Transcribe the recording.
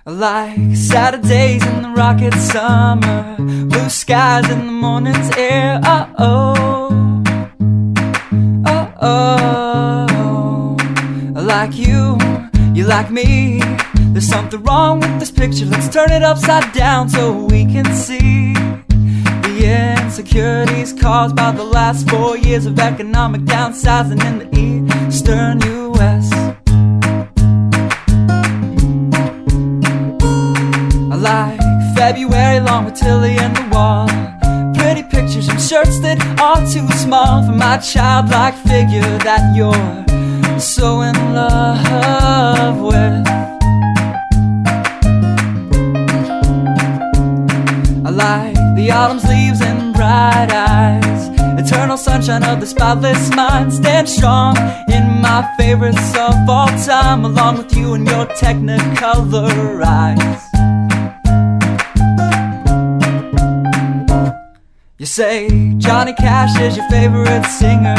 Like Saturdays in the rocket summer, blue skies in the morning's air. Oh, oh, oh, oh. Like you like me. There's something wrong with this picture. Let's turn it upside down so we can see the insecurities caused by the last 4 years of economic downsizing in the eastern U.S. Like February long with Tilly and the wall, pretty pictures and shirts that are too small for my childlike figure that you're so in love with. I like the autumn's leaves and bright eyes, eternal sunshine of the spotless mind. Stand strong in my favorites of all time, along with you and your technicolor eyes. You say Johnny Cash is your favorite singer.